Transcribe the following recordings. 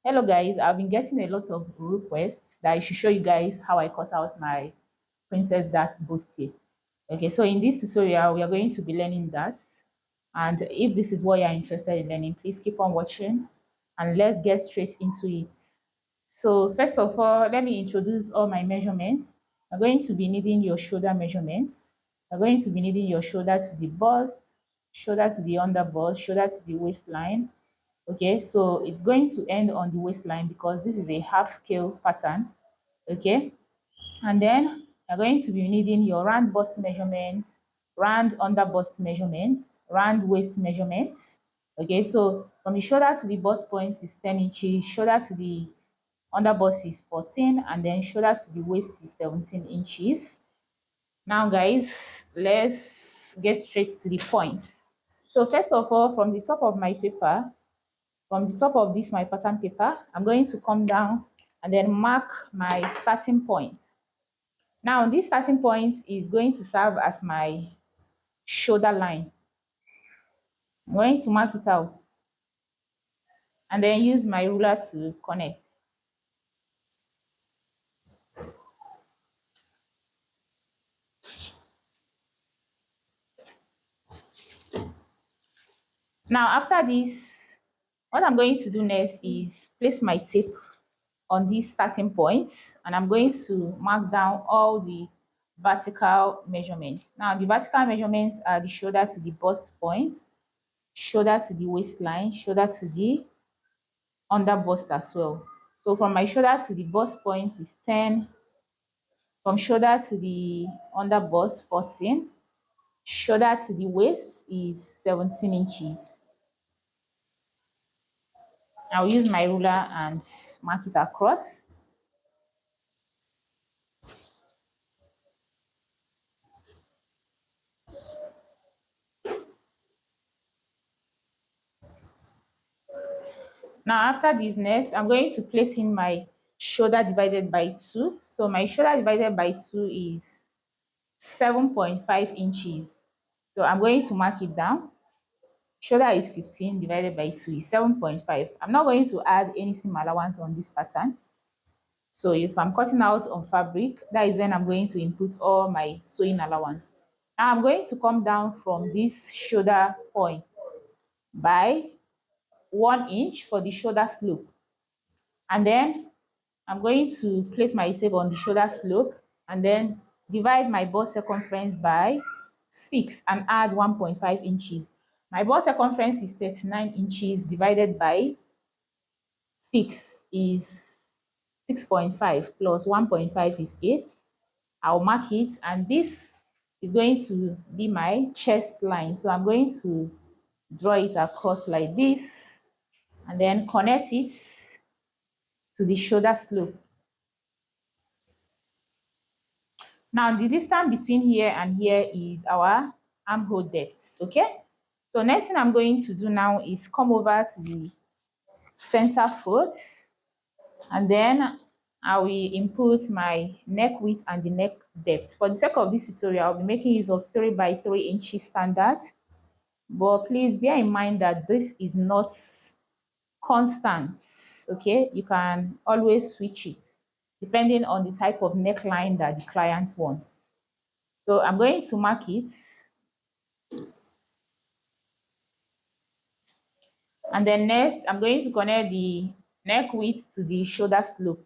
Hello guys, I've been getting a lot of requests that I should show you guys how I cut out my princess dart bustier. Okay, so in this tutorial we are going to be learning that, and if this is what you are interested in learning, please keep on watching and let's get straight into it. So first of all, let me introduce all my measurements. I'm going to be needing your shoulder measurements. I'm going to be needing your shoulder to the bust, shoulder to the under bust, shoulder to the waistline. Okay, so it's going to end on the waistline because this is a half scale pattern. Okay, and then you're going to be needing your round bust measurements, round under bust measurements, round waist measurements. Okay, so from the shoulder to the bust point is 10 inches, shoulder to the under bust is 14, and then shoulder to the waist is 17 inches. Now guys, let's get straight to the point. So first of all, from the top of my paper, from the top of this my pattern paper, I'm going to come down and then mark my starting point. Now this starting point is going to serve as my shoulder line. I'm going to mark it out and then use my ruler to connect. Now after this, what I'm going to do next is place my tape on these starting points, and I'm going to mark down all the vertical measurements. Now the vertical measurements are the shoulder to the bust point, shoulder to the waistline, shoulder to the under bust as well. So from my shoulder to the bust point is 10, from shoulder to the under bust 14, shoulder to the waist is 17 inches. I'll use my ruler and mark it across. Now after this next, I'm going to place in my shoulder divided by 2. So my shoulder divided by 2 is 7.5 inches. So I'm going to mark it down. Shoulder is 15 divided by 2 is 7.5. I'm not going to add any seam allowance on this pattern. So if I'm cutting out on fabric, that is when I'm going to input all my sewing allowance. Now I'm going to come down from this shoulder point by 1 inch for the shoulder slope. And then I'm going to place my tape on the shoulder slope and then divide my bust circumference by 6 and add 1.5 inches. My bust circumference is 39 inches divided by 6 is 6.5 plus 1.5 is 8. I'll mark it, and this is going to be my chest line. So I'm going to draw it across like this and then connect it to the shoulder slope. Now the distance between here and here is our armhole depth. Okay, so next thing I'm going to do now is come over to the center fold, and then I will input my neck width and the neck depth. For the sake of this tutorial, I'll be making use of 3 by 3 inches standard, but please bear in mind that this is not constant. Okay, you can always switch it depending on the type of neckline that the client wants. So I'm going to mark it, and then next I'm going to connect the neck width to the shoulder slope.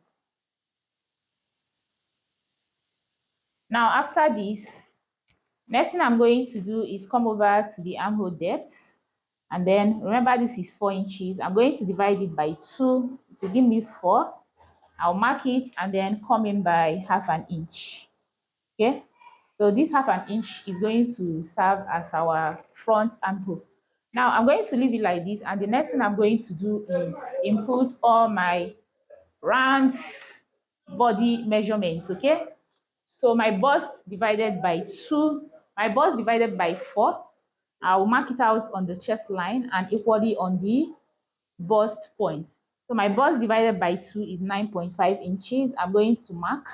Now after this, next thing I'm going to do is come over to the armhole depth, and then remember this is 4 inches. I'm going to divide it by 2 to give me 4. I'll mark it and then come in by half an inch. Okay, so this half an inch is going to serve as our front armhole. Now I'm going to leave it like this, and the next thing I'm going to do is input all my round body measurements. Okay, so my bust divided by 2, my bust divided by 4, I'll mark it out on the chest line and equally on the bust points. So my bust divided by 2 is 9.5 inches. I'm going to mark.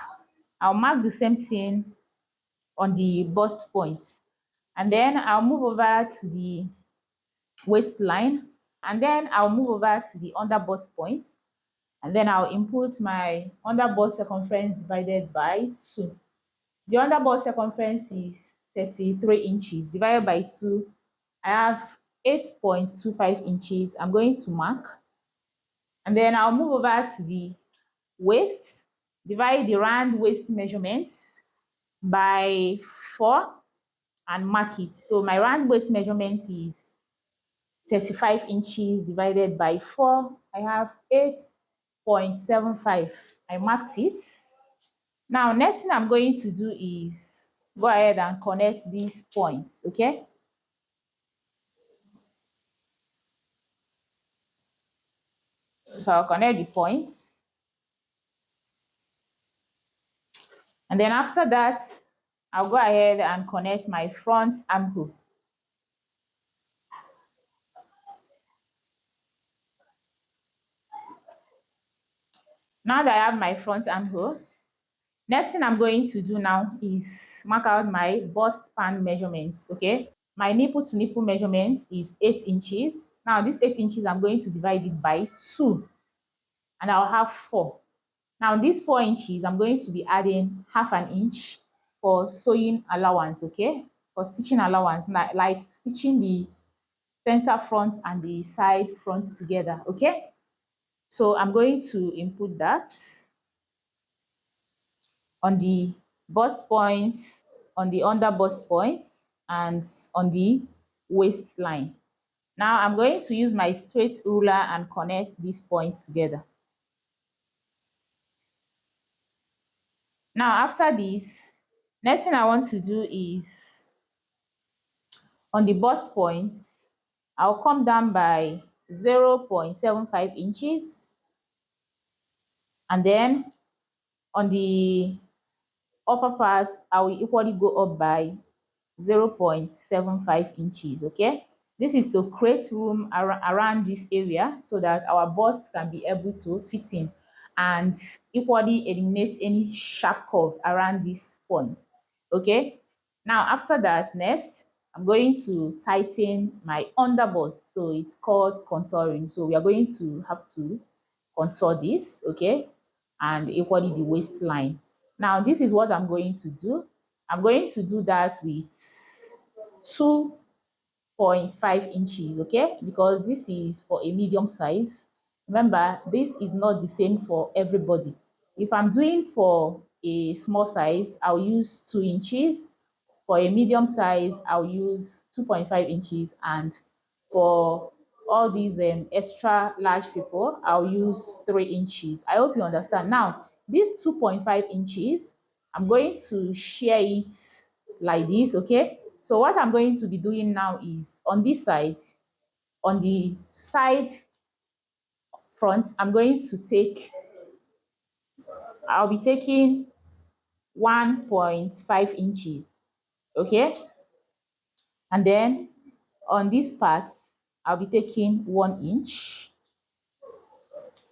I'll mark the same thing on the bust points. And then I'll move over to the waistline. And then I'll move over to the under bust points. And then I'll input my underbust circumference divided by 2. The underbust circumference is 33 inches divided by 2. I have 8.25 inches. I'm going to mark. And then I'll move over to the waist, divide the round waist measurements by 4 and mark it. So my round waist measurement is 35 inches divided by 4. I have 8.75. I marked it. Now, next thing I'm going to do is go ahead and connect these points, okay? So I'll connect the points. And then after that, I'll go ahead and connect my front armhole. Now that I have my front armhole, next thing I'm going to do now is mark out my bust span measurements, okay? My nipple to nipple measurement is 8 inches. Now this 8 inches, I'm going to divide it by 2 and I'll have 4. Now these 4 inches, I'm going to be adding half an inch for sewing allowance, okay? For stitching allowance, like stitching the center front and the side front together, okay? So I'm going to input that on the bust points, on the under bust points, and on the waistline. Now I'm going to use my straight ruler and connect these points together. Now after this, next thing I want to do is on the bust points, I'll come down by 0.75 inches, and then on the upper part, I will equally go up by 0.75 inches, okay? This is to create room around this area so that our bust can be able to fit in and equally eliminate any sharp curve around this point, okay? Now after that, next I'm going to tighten my under bust, so it's called contouring. So we are going to have to contour this, okay, and equally the waistline. Now this is what I'm going to do. I'm going to do that with 2.5 inches, okay, because this is for a medium size. Remember, this is not the same for everybody. If I'm doing for a small size, I'll use 2 inches. For a medium size, I'll use 2.5 inches, and for all these extra large people, I'll use 3 inches. I hope you understand. Now this 2.5 inches, I'm going to share it like this, okay? So what I'm going to be doing now is on this side, on the side front, I'll be taking 1.5 inches, okay? And then on this part, I'll be taking 1 inch.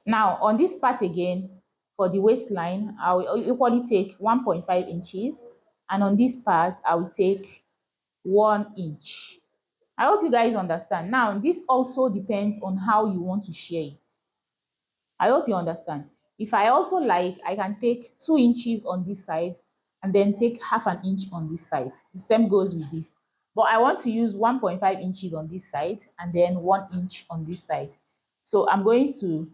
Now on this part again, for the waistline, I will equally take 1.5 inches, and on this part, I will take 1 inch. I hope you guys understand. Now this also depends on how you want to share it. I hope you understand. If I also like, I can take 2 inches on this side and then take half an inch on this side. The same goes with this. But I want to use 1.5 inches on this side and then 1 inch on this side. So I'm going to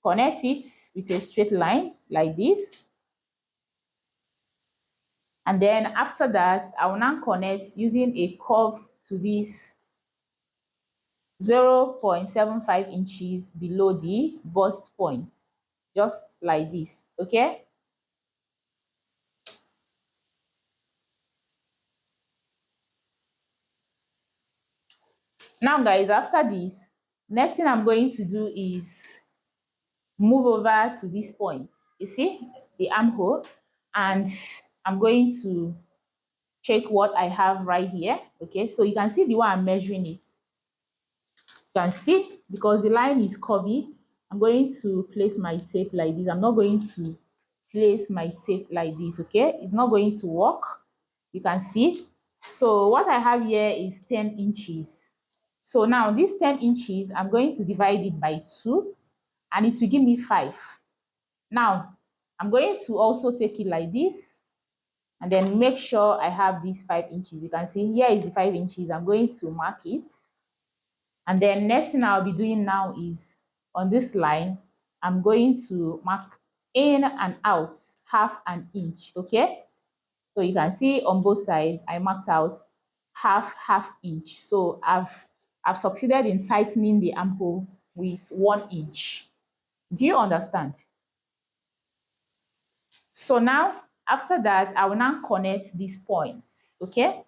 connect it with a straight line like this. And then after that, I will now connect using a curve to this 0.75 inches below the bust point, just like this, okay? Now guys, after this, next thing I'm going to do is move over to this point, you see the armhole, and I'm going to check what I have right here, okay? So you can see the way I'm measuring it. You can see, because the line is curvy, I'm going to place my tape like this. I'm not going to place my tape like this, okay? It's not going to work. You can see. So what I have here is 10 inches. So now this 10 inches, I'm going to divide it by 2 and it will give me 5. Now, I'm going to also take it like this and then make sure I have these 5 inches. You can see here is the 5 inches. I'm going to mark it. And then next thing I'll be doing now is on this line, I'm going to mark in and out half an inch, okay? So you can see on both sides, I marked out half inch. So I've succeeded in tightening the armhole with 1 inch. Do you understand? So now, after that, I will now connect these points, okay,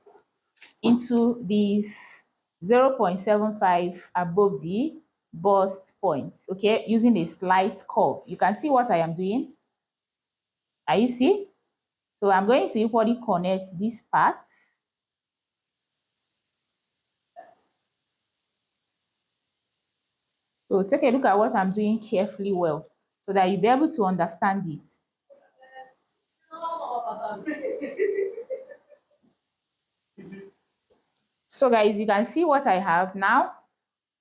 into these 0.75 above the bust points, okay, using a slight curve. You can see what I am doing. Are you see? So I'm going to equally connect these parts. So take a look at what I'm doing carefully well so that you'll be able to understand it. So guys, you can see what I have now.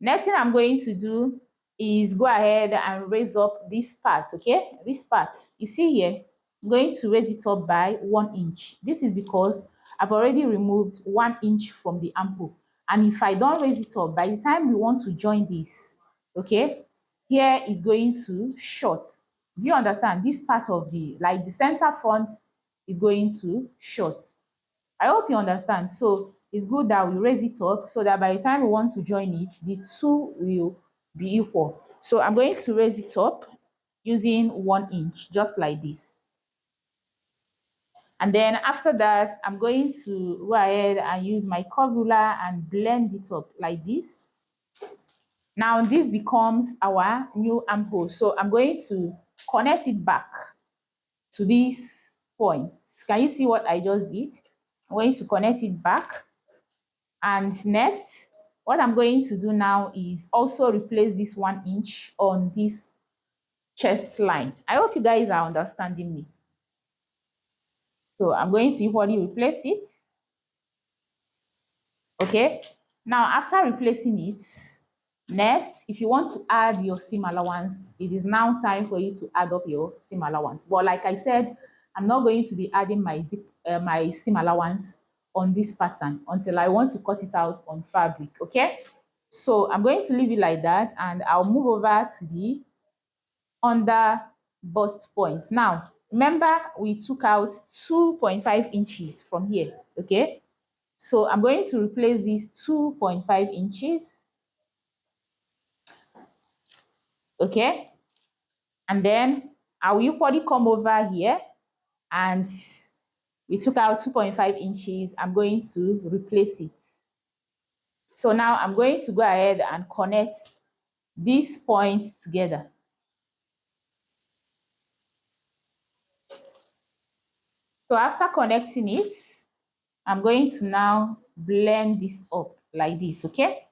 Next thing I'm going to do is go ahead and raise up this part, okay? This part, you see here, I'm going to raise it up by 1 inch. This is because I've already removed 1 inch from the armhole. And if I don't raise it up, by the time we want to join this, okay, here is going to short. Do you understand? This part of like the center front is going to short. I hope you understand. So it's good that we raise it up so that by the time we want to join it, the two will be equal. So I'm going to raise it up using 1 inch, just like this. And then after that, I'm going to go ahead and use my curve ruler and blend it up like this. Now this becomes our new armhole. So I'm going to connect it back to these points. Can you see what I just did? I'm going to connect it back. And next, what I'm going to do now is also replace this 1 inch on this chest line. I hope you guys are understanding me. So I'm going to equally replace it. Okay. Now, after replacing it, next, if you want to add your seam allowance, it is now time for you to add up your seam allowance. But like I said, I'm not going to be adding my seam allowance on this pattern until I want to cut it out on fabric, okay? So I'm going to leave it like that and I'll move over to the under bust points. Now, remember we took out 2.5 inches from here, okay? So I'm going to replace these 2.5 inches, okay? And then I will equally come over here and we took out 2.5 inches. I'm going to replace it. So now I'm going to go ahead and connect these points together. So after connecting it, I'm going to now blend this up like this, okay?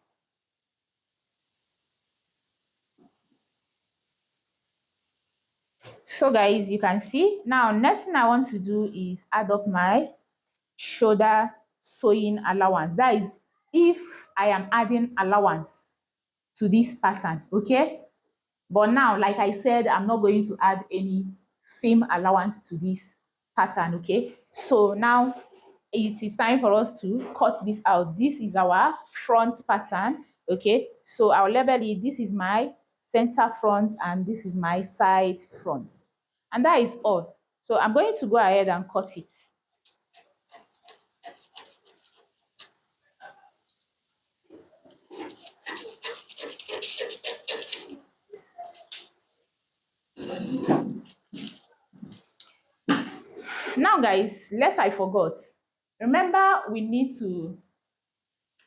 So guys, you can see now next thing I want to do is add up my shoulder sewing allowance. That is if I am adding allowance to this pattern, okay? But now, like I said, I'm not going to add any seam allowance to this pattern, okay? So now it is time for us to cut this out. This is our front pattern, okay? So I'll label it, this is my center front and this is my side front. And that is all. So I'm going to go ahead and cut it. Now guys, lest I forgot, remember we need to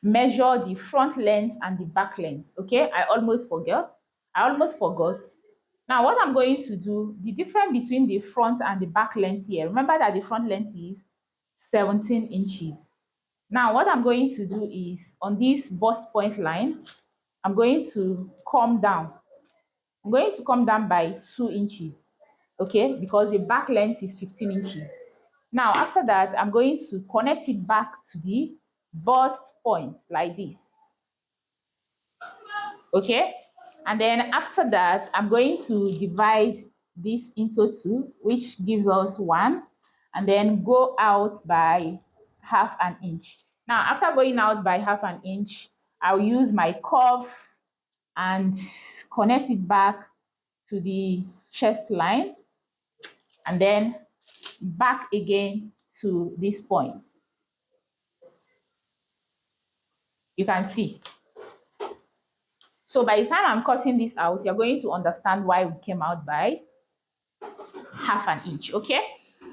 measure the front length and the back length, okay? I almost forgot. Now what I'm going to do, the difference between the front and the back length here, remember that the front length is 17 inches. Now what I'm going to do is on this bust point line, I'm going to come down. I'm going to come down by 2 inches, okay? Because the back length is 15 inches. Now, after that, I'm going to connect it back to the bust point like this, okay? And then after that, I'm going to divide this into two, which gives us one, and then go out by half an inch. Now, after going out by half an inch, I'll use my curve and connect it back to the chest line, and then back again to this point. You can see. So by the time I'm cutting this out, you're going to understand why we came out by half an inch, okay?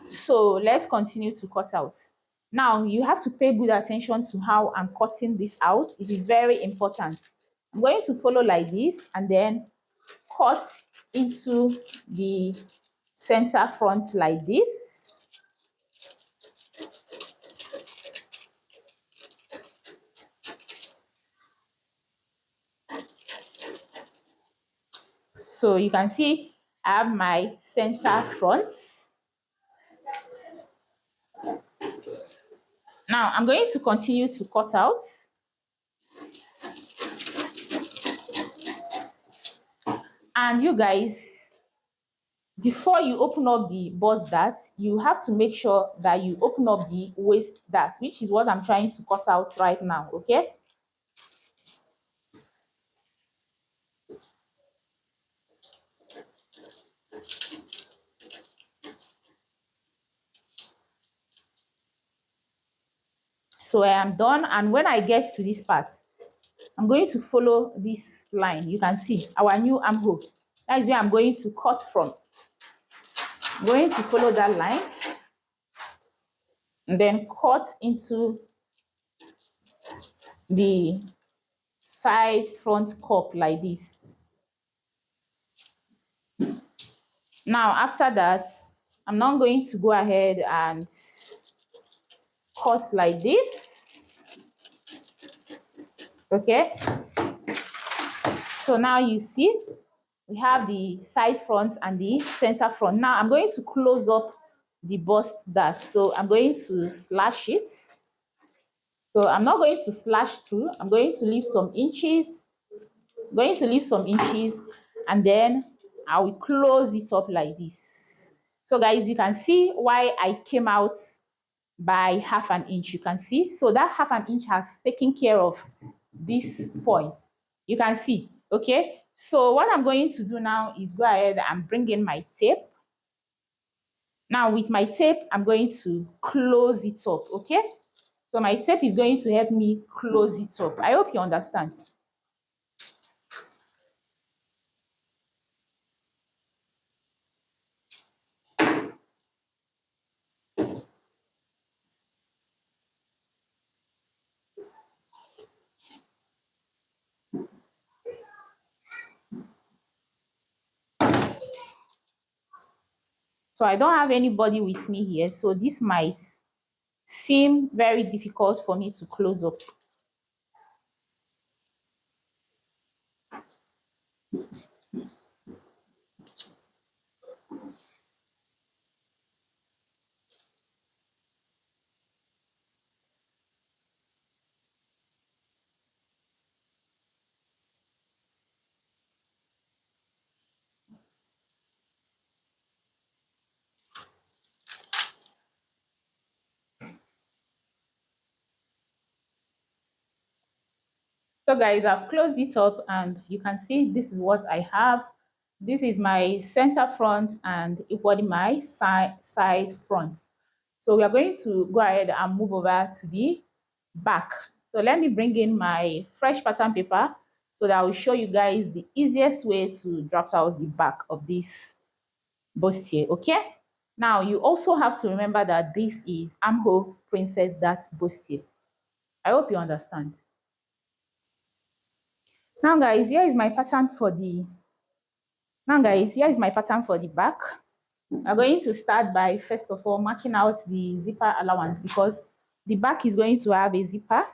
So let's continue to cut out. Now you have to pay good attention to how I'm cutting this out. It is very important. I'm going to follow like this and then cut into the center front like this. So you can see I have my center front. Now I'm going to continue to cut out. And you guys, before you open up the bust dart, you have to make sure that you open up the waist dart, which is what I'm trying to cut out right now, okay? So I am done, and when I get to this part, I'm going to follow this line. You can see our new armhole. That is where I'm going to cut from. I'm going to follow that line and then cut into the side front cup like this. Now after that, I'm not going to go ahead and cut like this, okay? So now you see we have the side front and the center front. Now I'm going to close up the bust dart, so I'm going to slash it. So I'm not going to slash through, I'm going to leave some inches, and then I will close it up like this. So guys, you can see why I came out by half an inch. You can see, so that half an inch has taken care of this point. You can see, okay? So what I'm going to do now is go ahead and bring in my tape. Now with my tape, I'm going to close it up, okay? So my tape is going to help me close it up. I hope you understand. So I don't have anybody with me here, so this might seem very difficult for me to close up. So guys, I've closed it up and you can see this is what I have. This is my center front and equally my side front. So we are going to go ahead and move over to the back. So let me bring in my fresh pattern paper so that I will show you guys the easiest way to draft out the back of this bustier, okay? Now you also have to remember that this is Armhole Princess Dart Bustier. I hope you understand. Now guys, here is my pattern for the back. I'm going to start by first of all marking out the zipper allowance because the back is going to have a zipper.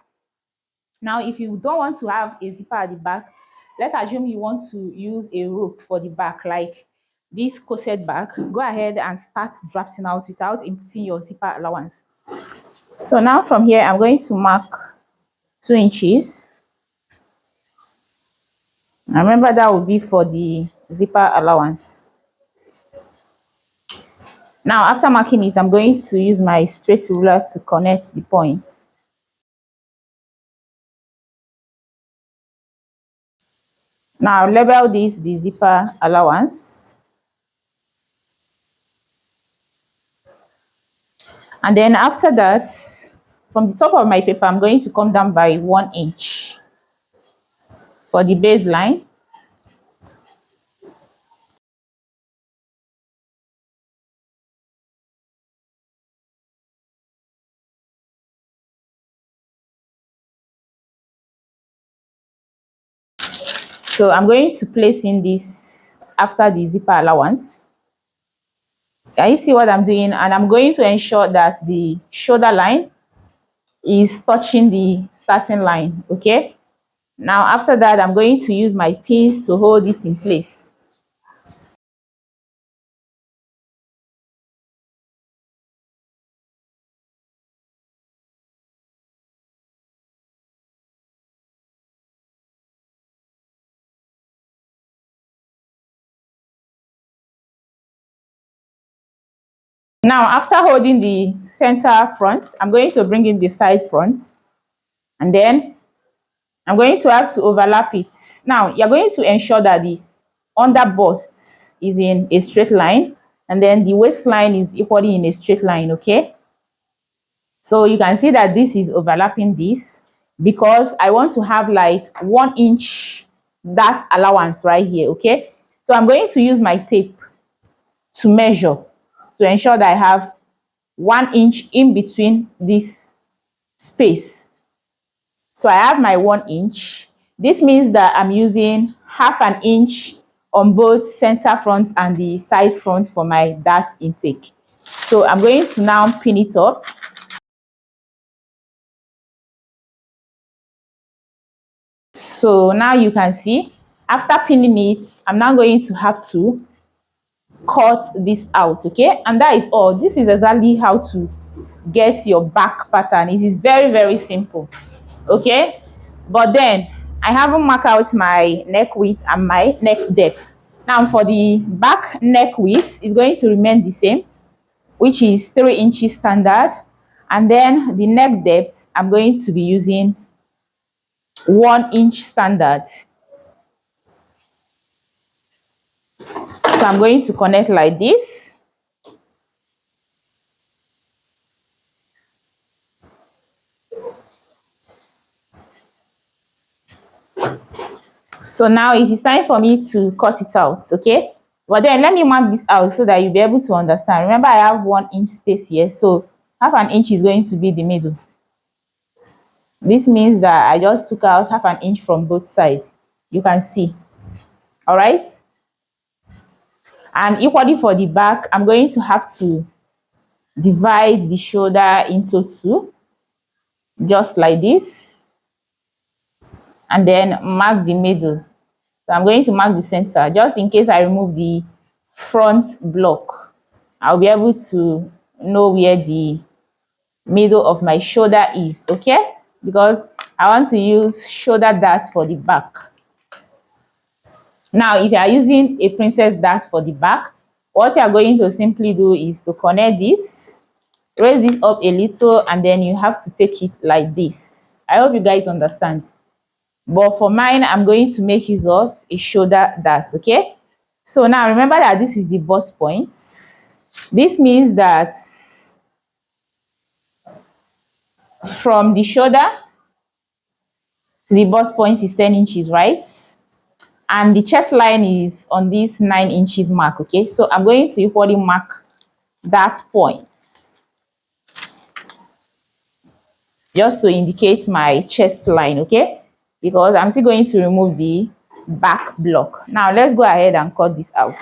Now if you don't want to have a zipper at the back, let's assume you want to use a rope for the back like this corset back, go ahead and start drafting out without inputting your zipper allowance. So now from here I'm going to mark 2 inches. And remember that will be for the zipper allowance. Now, after marking it, I'm going to use my straight ruler to connect the points. Now, I'll label this the zipper allowance. And then after that, from the top of my paper, I'm going to come down by 1 inch for the baseline. So I'm going to place in this after the zipper allowance. Can you see what I'm doing? And I'm going to ensure that the shoulder line is touching the starting line, okay? Now after that, I'm going to use my pins to hold it in place. Now after holding the center front, I'm going to bring in the side front, and then I'm going to have to overlap it. Now you're going to ensure that the under bust is in a straight line, and then the waistline is equally in a straight line, okay? So you can see that this is overlapping this because I want to have like 1 inch that allowance right here, okay? So I'm going to use my tape to measure to ensure that I have 1 inch in between this space. So I have my 1 inch. This means that I'm using half an inch on both center front and the side front for my dart intake. So I'm going to now pin it up. So now you can see, after pinning it, I'm now going to have to cut this out, okay? And that is all. This is exactly how to get your back pattern. It is very, very simple, okay? But then I haven't marked out my neck width and my neck depth. Now for the back neck width, it's going to remain the same, which is 3 inches standard. And then the neck depth, I'm going to be using 1 inch standard. So I'm going to connect like this. So now it is time for me to cut it out, okay? But then let me mark this out so that you'll be able to understand. Remember, I have 1 inch space here, so half an inch is going to be the middle. This means that I just took out half an inch from both sides. You can see, all right? And equally for the back, I'm going to have to divide the shoulder into two, just like this, and then mark the middle. So I'm going to mark the center, just in case I remove the front block. I'll be able to know where the middle of my shoulder is, okay? Because I want to use shoulder dart for the back. Now, if you are using a princess dart for the back, what you are going to simply do is to connect this, raise this up a little, and then you have to take it like this. I hope you guys understand. But for mine, I'm going to make use of a shoulder dart, okay? So now remember that this is the bust point. This means that from the shoulder to the bust point is 10 inches, right? And the chest line is on this 9 inches mark, okay? So I'm going to equally mark that point just to indicate my chest line, okay? Because I'm still going to remove the back block. Now let's go ahead and cut this out.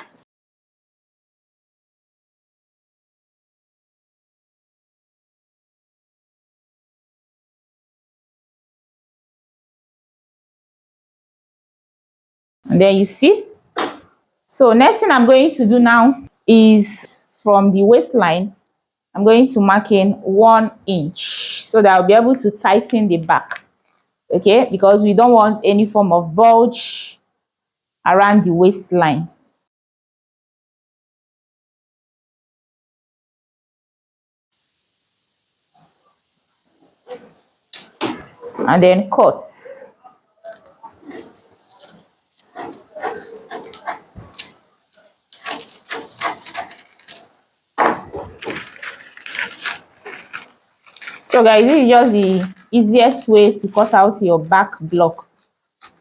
And then you see. So next thing I'm going to do now is from the waistline, I'm going to mark in 1 inch so that I'll be able to tighten the back, okay? Because we don't want any form of bulge around the waistline. And then cut. So guys, this is just the easiest way to cut out your back block.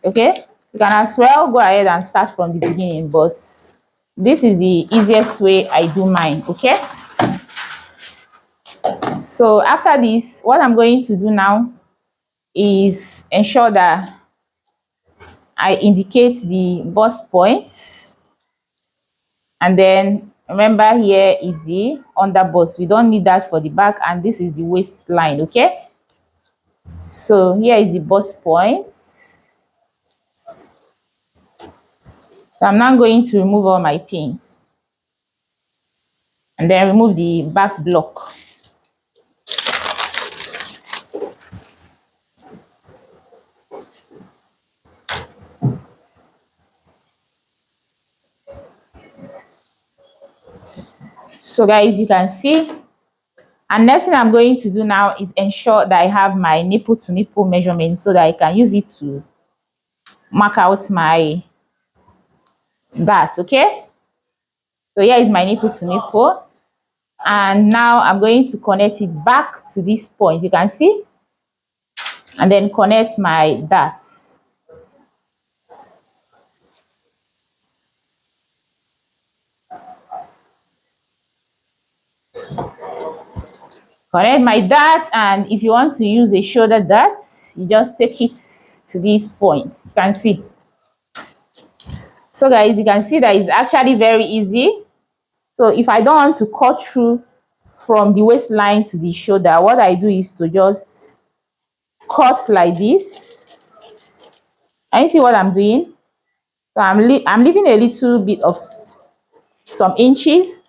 Okay, you can as well go ahead and start from the beginning, but this is the easiest way I do mine. Okay, so after this, what I'm going to do now is ensure that I indicate the bust points, and then remember, here is the under bust. We don't need that for the back, and this is the waistline. Okay, so here is the bust points. So I'm now going to remove all my pins and then remove the back block. So guys, you can see, and next thing I'm going to do now is ensure that I have my nipple to nipple measurement so that I can use it to mark out my that. Okay, so here is my nipple to nipple, and now I'm going to connect it back to this point, you can see, and then connect my darts. Connect my darts, and if you want to use a shoulder dart, you just take it to this point, you can see. So guys, you can see that it's actually very easy. So if I don't want to cut through from the waistline to the shoulder, what I do is to just cut like this. And you see what I'm doing? So I'm leaving a little bit of some inches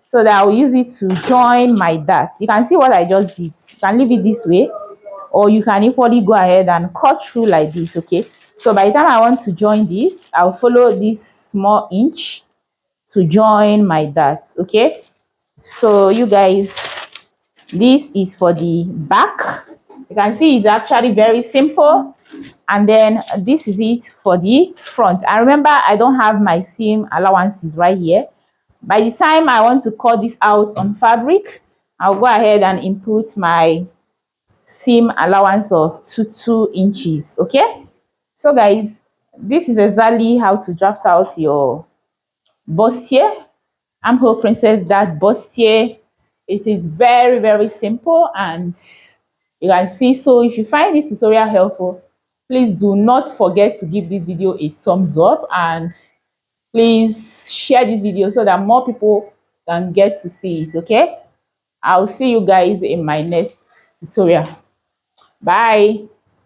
so that I will use it to join my dart. You can see what I just did. You can leave it this way, or you can equally go ahead and cut through like this. Okay, so by the time I want to join this, I'll follow this small inch to join my dart. Okay, so you guys, this is for the back. You can see it's actually very simple. And then this is it for the front. And remember, I don't have my seam allowances right here. By the time I want to cut this out on fabric, I'll go ahead and input my seam allowance of 2 inches. Okay, so guys, this is exactly how to draft out your bustier, Armhole princess dart bustier. It is very, very simple, and you can see. So if you find this tutorial helpful, please do not forget to give this video a thumbs up, and please share this video so that more people can get to see it. Okay, I'll see you guys in my next tutorial. Bye.